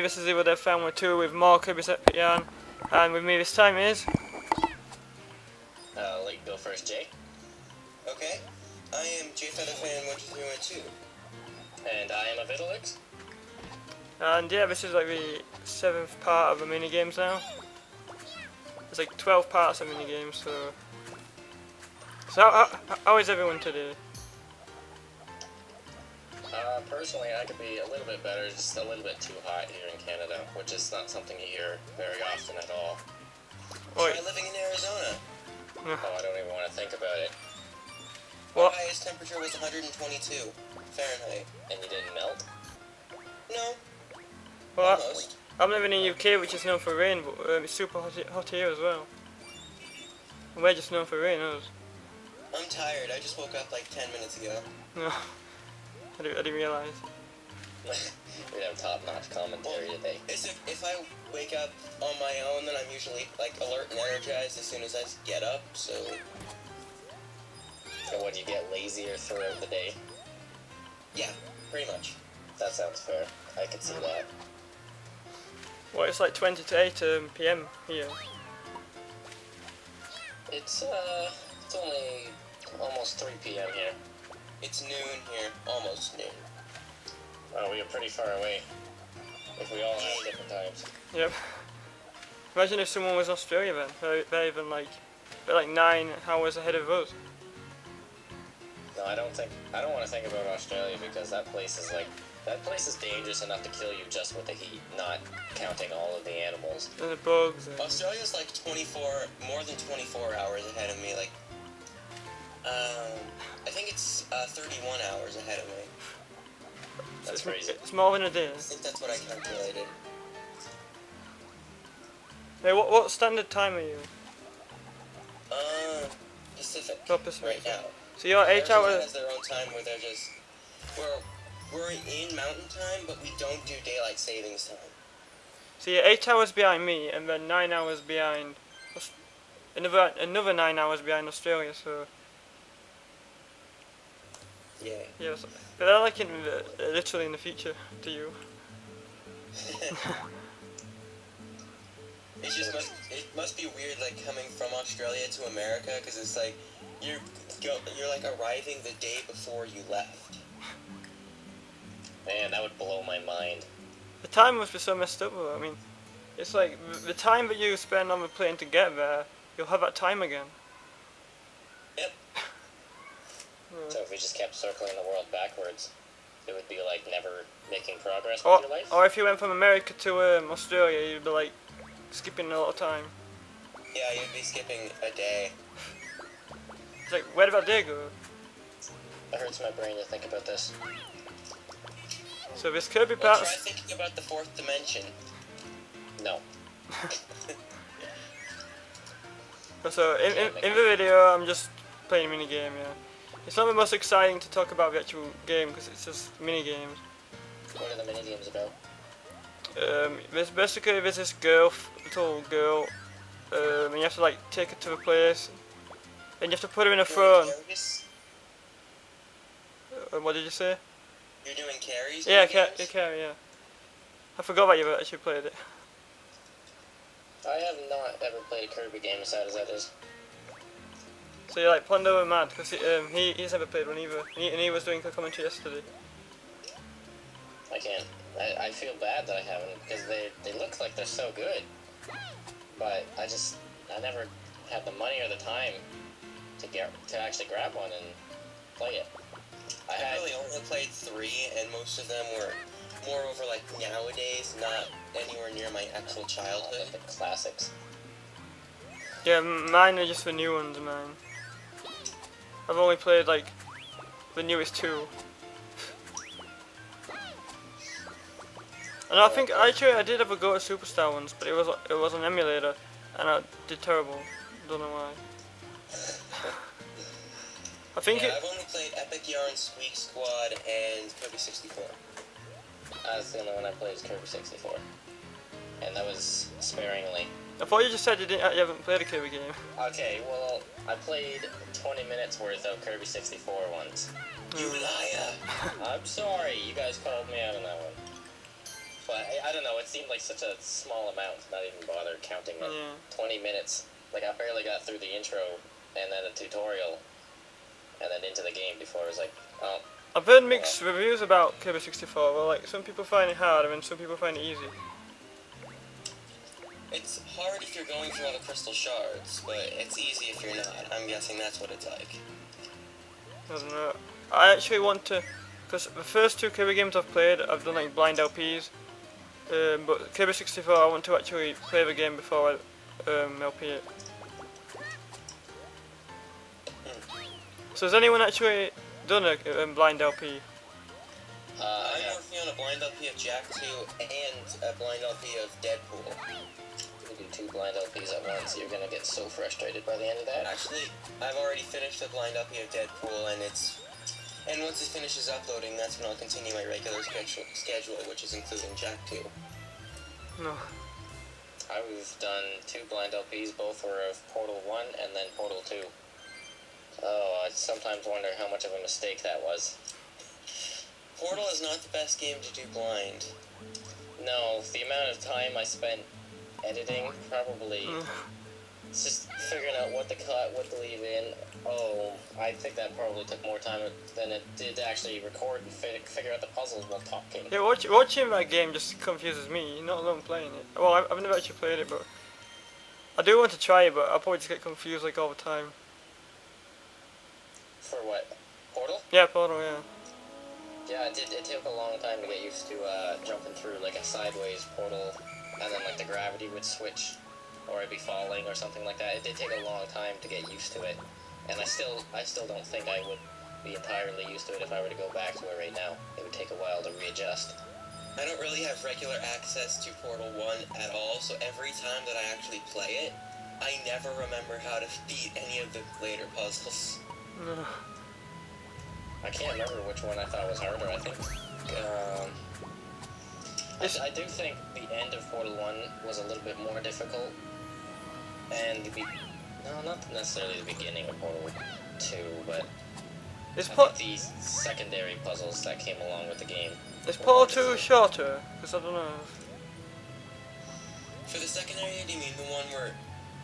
this is Evittalex Family 2 with more Kirby Yarn, and with me this time is... Let you go first, Jay. Okay. I am JFeatherFan1312. And I am Evittalex. And yeah, this is like the 7th part of the mini games now. There's like 12 parts of mini games, so... So how is everyone today? Personally, I could be a little bit better, just a little bit too hot here in Canada, which is not something you hear very often at all. Try living in Arizona. Oh, I don't even want to think about it. What? My highest temperature was 122 Fahrenheit. And you didn't melt? No, Well, almost. I'm living in UK, which is known for rain, but it's super hot here as well. And we're just known for rain, us. I'm tired. I just woke up like 10 minutes ago. No, I didn't realise. We have top-notch commentary today. If I wake up on my own, then I'm usually like alert and energized as soon as I get up. So. So would you get lazier throughout the day? Yeah, pretty much. That sounds fair. I could see that. Well, it's like 20 to 8 PM here. It's only almost 3 PM here. It's noon here, almost noon. Oh, we are pretty far away. If we all have different times. Yep. Imagine if someone was Australia then. They're even like 9 hours ahead of us. No, I don't want to think about Australia because that place is dangerous enough to kill you just with the heat, not counting all of the animals. And the bugs. And... Australia's like more than 24 hours ahead of me. Like, I think it's 31 hours ahead of me. That's crazy. It's more than a day. I think that's what I calculated. Hey, what standard time are you? Pacific. Oh, Pacific. Right now. So you're 8 Arizona hours. has their own time where they're just we're in mountain time, but we don't do daylight savings time. So you're 8 hours behind me, and then 9 hours behind. Another 9 hours behind Australia. So. Yeah. Yeah. So, but they're like literally in the future to you. It must be weird, like coming from Australia to America, because it's like you're like arriving the day before you left. Man, that would blow my mind. The time must be so messed up though. I mean, it's like the time that you spend on the plane to get there, you'll have that time again. Yep. So if we just kept circling the world backwards, it would be like never making progress Or, with your life? or if you went from America to Australia, you'd be like skipping a lot of time. Yeah, you'd be skipping a day. It's like, where did that day go? It hurts my brain to think about this. So this Kirby Well, part. try thinking about the fourth dimension. No. So in the video, I'm just playing a mini game. Yeah, it's not the most exciting to talk about the actual game because it's just mini games. What are the minigames about? There's this girl, little girl, and you have to like take her to the place, and you have to put her in a throne. What did you say? You're doing carries? Yeah, games? carry. Yeah. I forgot that you actually played it. I have not ever played a Kirby game as sad as that is. So you're like Pondo and Mad because he's never played one either, and he was doing a commentary yesterday. I can't. I feel bad that I haven't because they look like they're so good, but I never had the money or the time to actually grab one and play it. I really only played 3, and most of them were more over like nowadays, not anywhere near my actual childhood. The classics. Yeah, mine are just the new ones, man. I've only played like the newest 2. And I think actually I did ever go to Superstar once, but it was an emulator, and I did terrible. Don't know why. I think I've only played Epic Yarn, Squeak Squad, and Kirby 64. The only one I played is Kirby 64, and that was sparingly. I thought you just said you haven't played a Kirby game. Okay, well, I played 20 minutes worth of Kirby 64 once. You liar! I'm sorry, you guys called me out on that one. but I don't know, it seemed like such a small amount to not even bother counting it. Yeah. 20 minutes. Like, I barely got through the intro and then a tutorial and then into the game before I was like, oh. I've heard mixed reviews about Kirby 64. Well, like some people find it hard and some people find it easy. It's hard if you're going through all the crystal shards, but it's easy if you're not. I'm guessing that's what it's like. I don't know. I actually want to, because the first 2 Kirby games I've played, I've done like blind LPs. But Kirby 64, I want to actually play the game before I LP it. So has anyone actually done a blind LP? I'm working on a blind LP of Jack 2 and a blind LP of Deadpool. You do 2 blind LPs at once, you're gonna get so frustrated by the end of that. Actually, I've already finished the blind LP of Deadpool, and once it finishes uploading, that's when I'll continue my regular schedule, which is including Jack 2. No. I've done 2 blind LPs, both were of Portal 1 and then Portal 2. Oh, I sometimes wonder how much of a mistake that was. Portal is not the best game to do blind. No, the amount of time I spent editing, probably it's just figuring out what to cut, what to leave in. Oh, I think that probably took more time than it did to actually record and figure out the puzzles while talking. Yeah, watching that game just confuses me, not alone playing it. Well, I've never actually played it, but I do want to try it, but I'll probably just get confused like all the time. For what? Portal? Yeah, Portal, yeah. Yeah, it took a long time to get used to jumping through like a sideways portal, and then like the gravity would switch, or I'd be falling or something like that. It did take a long time to get used to it, and I still don't think I would be entirely used to it if I were to go back to it right now. It would take a while to readjust. I don't really have regular access to Portal 1 at all, so every time that I actually play it, I never remember how to beat any of the later puzzles. I can't remember which one I thought was harder. I think I do think the end of Portal 1 was a little bit more difficult, and no, not necessarily the beginning of Portal 2, but I think the secondary puzzles that came along with the game. Is Portal 2 shorter? Because I don't know. For the secondary, do you mean the one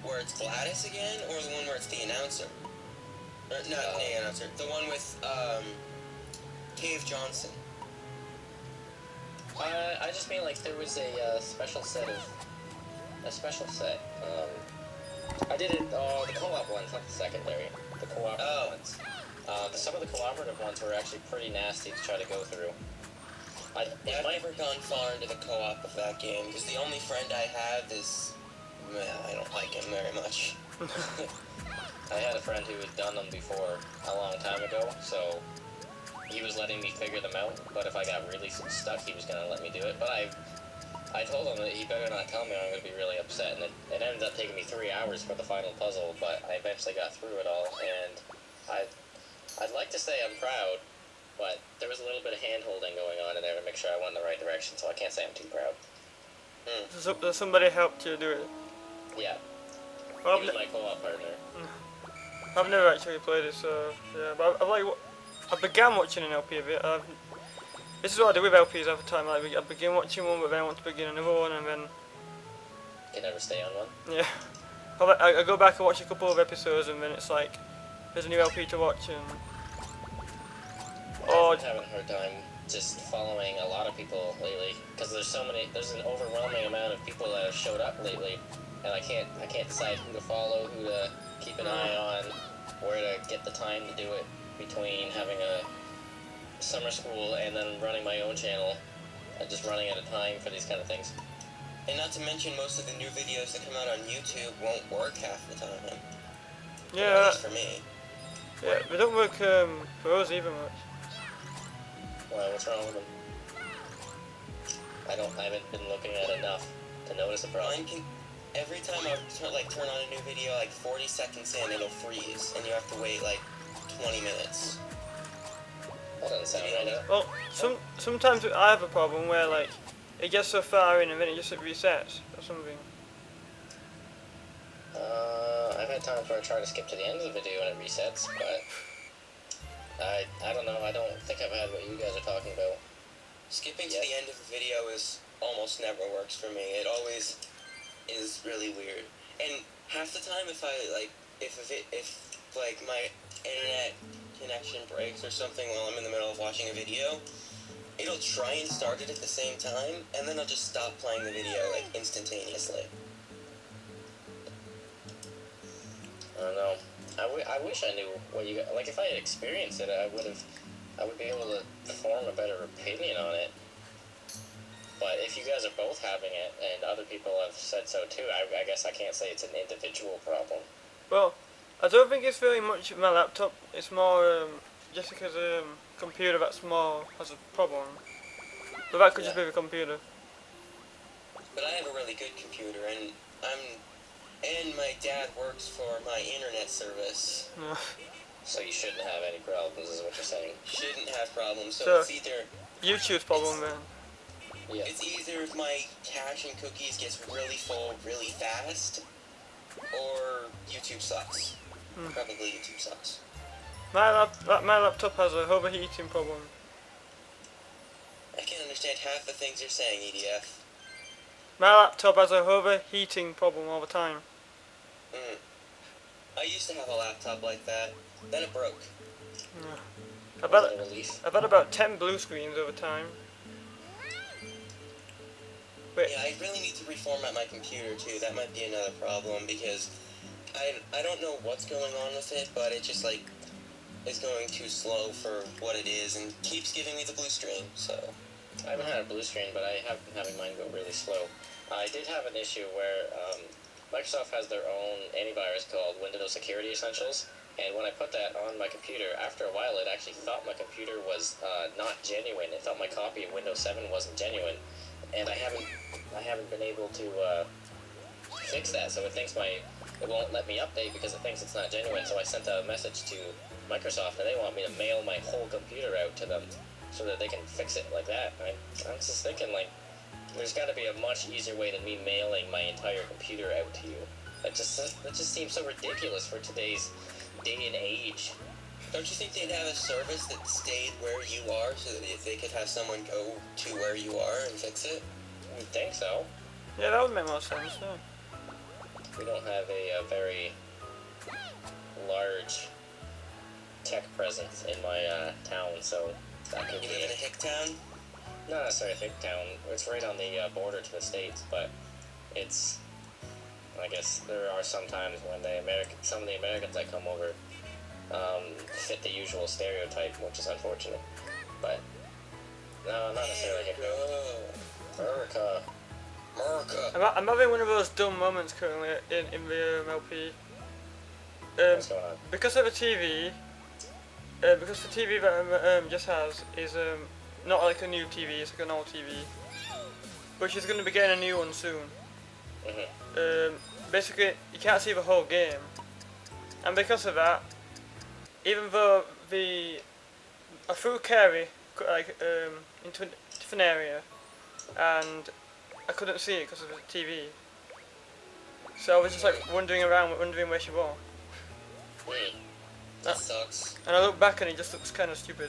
where it's Gladys again, or the one where it's the announcer? Or, not the announcer, the one with Cave Johnson. I just mean like there was a special set. I did it. The co-op ones, not the secondary. The cooperative ones. Some of the cooperative ones were actually pretty nasty to try to go through. I've never gone far into the co-op of that game, because the only friend I have is... I don't like him very much. I had a friend who had done them before a long time ago, so he was letting me figure them out, but if I got really stuck, he was going to let me do it. But I told him that he better not tell me or I'm going to be really upset, and it ended up taking me 3 hours for the final puzzle, but I eventually got through it all, and I'd like to say I'm proud, but there was a little bit of hand-holding going on in there to make sure I went in the right direction, so I can't say I'm too proud. So somebody helped you do it? Yeah. Well, He was my co-op partner. I've never actually played it, so yeah. But I began watching an LP of it. This is what I do with LPs every time. Like I begin watching one, but then I want to begin another one, and then You can never stay on one. yeah. I go back and watch a couple of episodes, and then it's like there's a new LP to watch, and I'm having a hard time just following a lot of people lately because there's an overwhelming amount of people that have showed up lately, and I can't decide who to follow, who to keep an eye on, where to get the time to do it between having a summer school and then running my own channel and just running out of time for these kind of things. And not to mention, most of the new videos that come out on YouTube won't work half the time. yeah. At least for me. Yeah, they don't work for us either much. Well, what's wrong with them? I haven't been looking at enough to notice a problem. Mine can, every time I turn on a new video, like 40 seconds in, it'll freeze, and you have to wait like 20 minutes. That doesn't sound right. Well, sometimes I have a problem where like it gets so far in and then it just resets or something. I've had times where I try to skip to the end of the video and it resets, but I don't know. I don't think I've had what you guys are talking about. Skipping to the end of the video is almost never works for me. It always is really weird. And half the time, if my internet connection breaks or something while I'm in the middle of watching a video, it'll try and start it at the same time, and then I'll just stop playing the video like instantaneously. I don't know. I wish I knew what you got. Like, if I had experienced it, I would be able to form a better opinion on it. But if you guys are both having it, and other people have said so too, I guess I can't say it's an individual problem. Well, I don't think it's very much my laptop. It's more Jessica's computer that's more has a problem. But that could just be the computer. But I have a really good computer, and my dad works for my internet service. No. So you shouldn't have any problems, is what you're saying. Shouldn't have problems, so So- it's either... YouTube's problem then. Yeah. It's either if my cache and cookies gets really full really fast, or YouTube sucks. Probably YouTube sucks. My laptop has a overheating problem. I can't understand half the things you're saying, EDF. My laptop has a overheating problem all the time. I used to have a laptop like that, then it broke. I've Was it had, a relief? I've had about 10 blue screens over time. Wait, Yeah, I really need to reformat my computer too. That might be another problem because I don't know what's going on with it, but it just like is going too slow for what it is and keeps giving me the blue screen. So I haven't had a blue screen, but I have been having mine go really slow. I did have an issue where Microsoft has their own antivirus called Windows Security Essentials, and when I put that on my computer, after a while it actually thought my computer was not genuine. It thought my copy of Windows 7 wasn't genuine, and I haven't been able to fix that. So it won't let me update because it thinks it's not genuine. So I sent a message to Microsoft, and they want me to mail my whole computer out to them so that they can fix it like that. I'm just thinking, like, there's got to be a much easier way than me mailing my entire computer out to you. That just seems so ridiculous for today's day and age. don't you think they'd have a service that stayed where you are so that if they could have someone go to where you are and fix it? I would think so. yeah, that would make more sense, yeah. We don't have a very large tech presence in my town, so that could You be... live in a hick town? Not necessarily a big town. It's right on the border to the States, but it's... I guess there are some times when some of the Americans that come over fit the usual stereotype, which is unfortunate. But no, not necessarily America. I'm having one of those dumb moments currently in the LP. What's going on? Because of the TV, because the TV that Jess has is not like a new TV, it's like an old TV. But she's going to be getting a new one soon. Basically, you can't see the whole game. And because of that, even though I threw Kirby into a different area, and I couldn't see it because of the TV. So I was just like wandering around, wondering where she was. That sucks. And I look back and it just looks kind of stupid.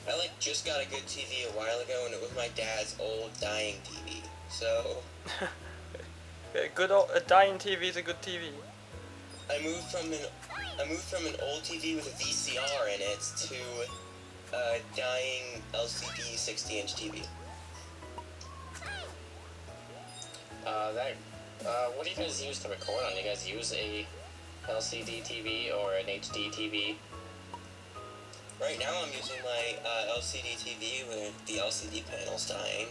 I just got a good TV a while ago, and it was my dad's old dying TV. So A dying TV is a good TV. I moved from an old TV with a VCR in it to a dying LCD 60-inch TV. What do you guys use to record on? Do you guys use a LCD TV or an HD TV? Right now I'm using my LCD TV with the LCD panels dying.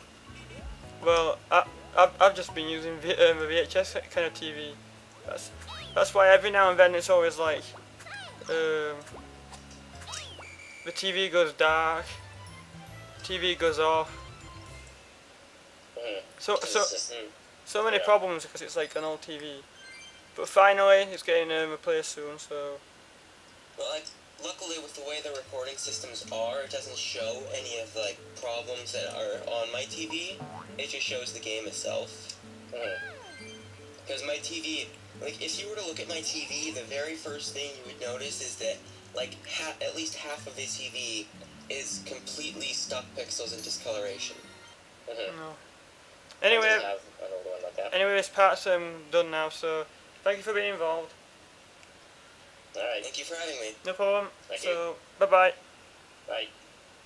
Well, I've just been using the VHS kind of TV. That's why every now and then it's always like the TV goes dark, TV goes off. So many problems because it's like an old TV. But finally, it's getting replaced soon. So. Well, luckily with the way the recording systems are, it doesn't show any of the problems that are on my TV. It just shows the game itself. Because my TV, if you were to look at my TV, the very first thing you would notice is that at least half of the TV is completely stock pixels and discoloration. No. I Anyway, have an older one like that. anyway, this part's done now. So thank you for being involved. Alright, Thank you for having me. No problem. Thank So bye bye. bye.